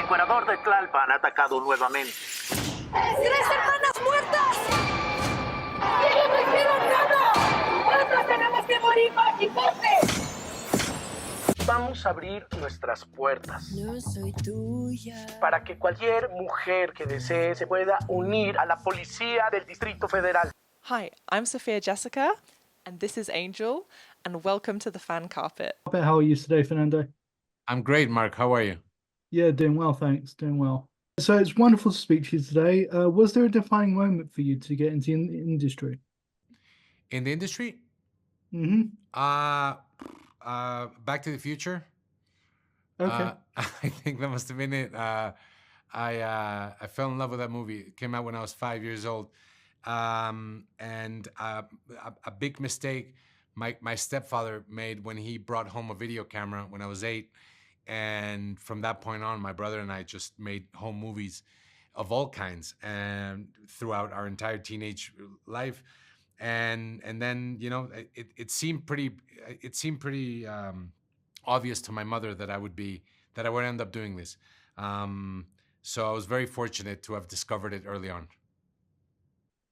emperador de Tlalpan ha atacado nuevamente. ¡Tres hermanas muertas! ¡Ellos no hicieron nada! ¡Nosotros tenemos que morir más y fuerte! Vamos a abrir nuestras puertas No soy tuya. para que cualquier mujer que desee se pueda unir a la policía del Distrito Federal. Hi, I'm Sophia Jessica, and this is Angel, and welcome to the fan carpet. How are you today, Fernando? I'm great, Marc. How are you? Yeah, doing well, thanks. Doing well. So it's wonderful to speak to you today. Was there a defining moment for you to get into the industry? In the industry? Mm-hmm. Back to the Future. Okay. I think that must have been it. I fell in love with that movie. It came out when I was 5 years old. And a big mistake my stepfather made when he brought home a video camera when I was 8. And from that point on, my brother and I just made home movies of all kinds and throughout our entire teenage life. And then, you know, it seemed pretty obvious to my mother that I would end up doing this. So I was very fortunate to have discovered it early on.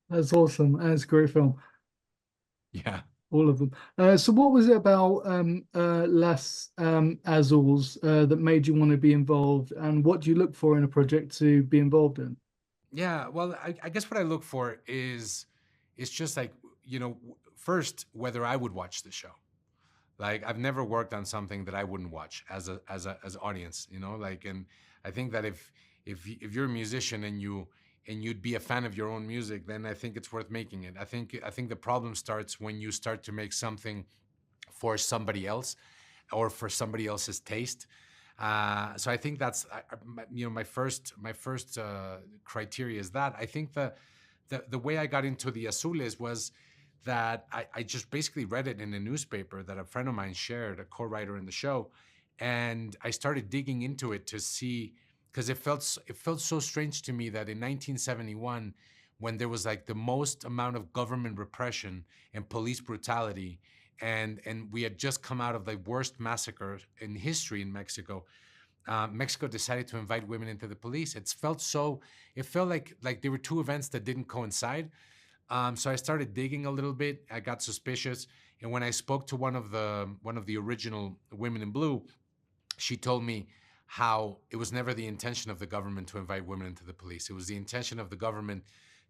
That's awesome. That's a great film. Yeah. All of them. So what was it about LAS Azules that made you want to be involved, and what do you look for in a project to be involved in? Yeah, well, I guess what I look for is just like, you know, first, whether I would watch the show. Like, I've never worked on something that I wouldn't watch as an audience, you know, like, and I think that if you're a musician and you'd be a fan of your own music, then I think it's worth making it. I think the problem starts when you start to make something for somebody else or for somebody else's taste. So I think that's my first criteria is that. I think the way I got into the Azules was that I just basically read it in a newspaper that a friend of mine shared, a co-writer in the show, and I started digging into it to see. Because it felt so strange to me that in 1971, when there was like the most amount of government repression and police brutality, and we had just come out of the worst massacre in history in Mexico, Mexico decided to invite women into the police. It felt like there were two events that didn't coincide. So I started digging a little bit. I got suspicious, and when I spoke to one of the original women in blue, she told me how it was never the intention of the government to invite women into the police. It was the intention of the government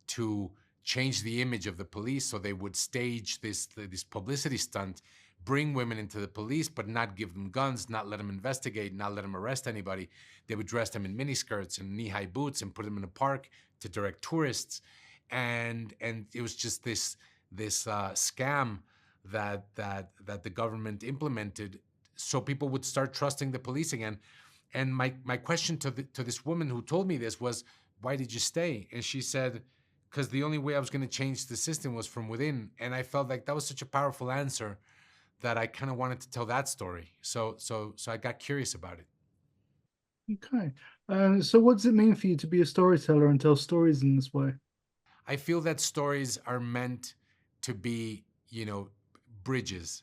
to change the image of the police so they would stage this publicity stunt, bring women into the police, but not give them guns, not let them investigate, not let them arrest anybody. They would dress them in miniskirts and knee-high boots and put them in a park to direct tourists. And it was just this scam that the government implemented so people would start trusting the police again. And my question to this woman who told me this was, why did you stay? And she said, because the only way I was going to change the system was from within. And I felt like that was such a powerful answer that I kind of wanted to tell that story. So I got curious about it. Okay. So what does it mean for you to be a storyteller and tell stories in this way? I feel that stories are meant to be, you know, bridges.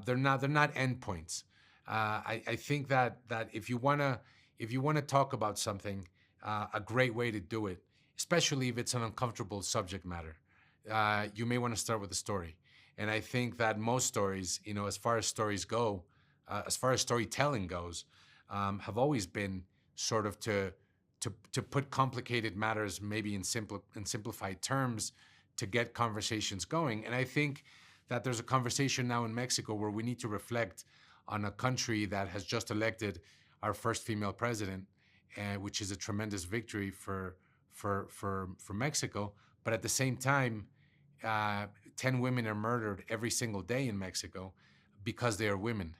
They're not endpoints. I think that if you wanna talk about something, a great way to do it, especially if it's an uncomfortable subject matter, you may want to start with a story. And I think that most stories, you know, as far as stories go, as far as storytelling goes, have always been sort of to put complicated matters maybe in simplified terms to get conversations going. And I think that there's a conversation now in Mexico where we need to reflect on a country that has just elected our first female president, which is a tremendous victory for Mexico. But at the same time, 10 women are murdered every single day in Mexico because they are women.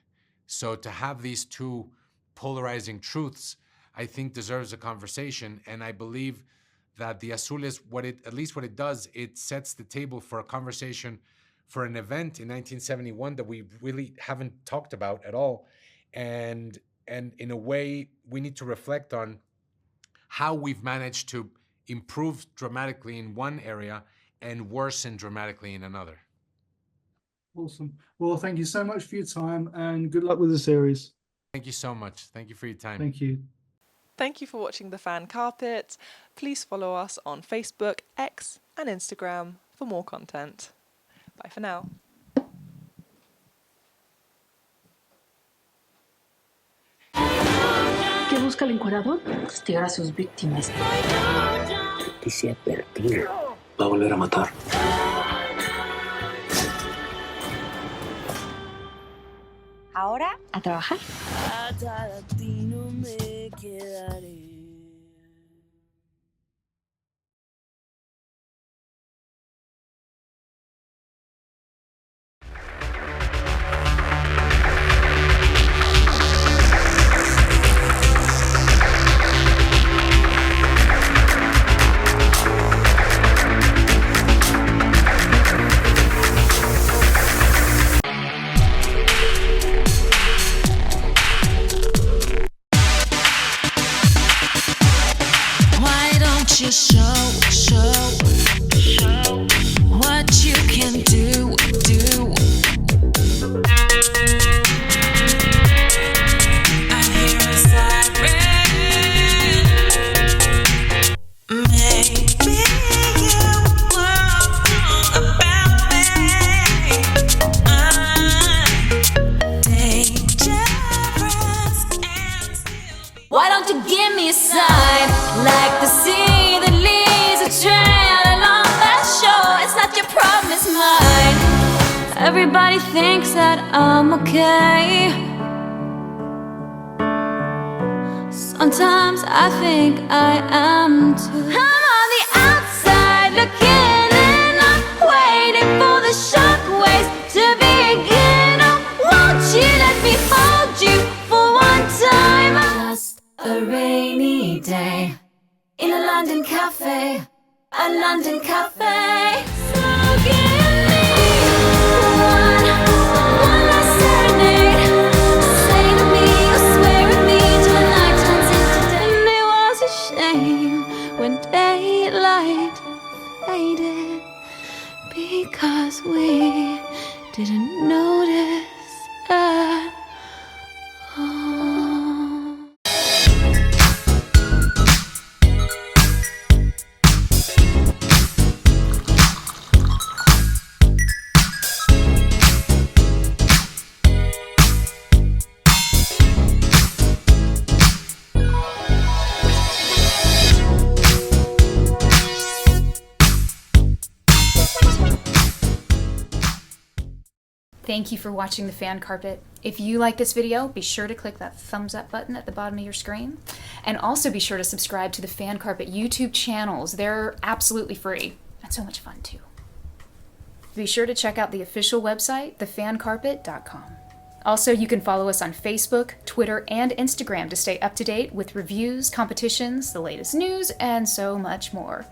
So to have these two polarizing truths, I think deserves a conversation. And I believe that the Azules, what it does, it sets the table for a conversation for an event in 1971 that we really haven't talked about at all. And in a way, we need to reflect on how we've managed to improve dramatically in one area and worsen dramatically in another. Awesome. Well, thank you so much for your time and good luck with the series. Thank you so much. Thank you for your time. Thank you. Thank you for watching The Fan Carpet. Please follow us on Facebook, X, and Instagram for more content. Bye for now. ¿Qué busca el encuerador? Castigar a sus víctimas. Dice advertir. Va a volver a matar. Ahora, a trabajar. Atada a ti no me quedaré. You show what you can do. I hear a siren. Maybe you were wrong about me. I'm dangerous and still. Why don't you give me a sign like the sea? Your problem is mine. Everybody thinks that I'm okay. Sometimes I think I am too. I'm on the outside looking in. I'm waiting for the shockwaves to begin. Oh, won't you let me hold you for one time? Just a rainy day in a London cafe. A London cafe. So give me one last serenade. Say to me, or swear at me till the night turns into day. And it was a shame when daylight faded, because we didn't notice at all. Thank you for watching The Fan Carpet. If you like this video, be sure to click that thumbs up button at the bottom of your screen. And also be sure to subscribe to the Fan Carpet YouTube channels. They're absolutely free and so much fun too. Be sure to check out the official website, thefancarpet.com. Also, you can follow us on Facebook, Twitter, and Instagram to stay up to date with reviews, competitions, the latest news, and so much more.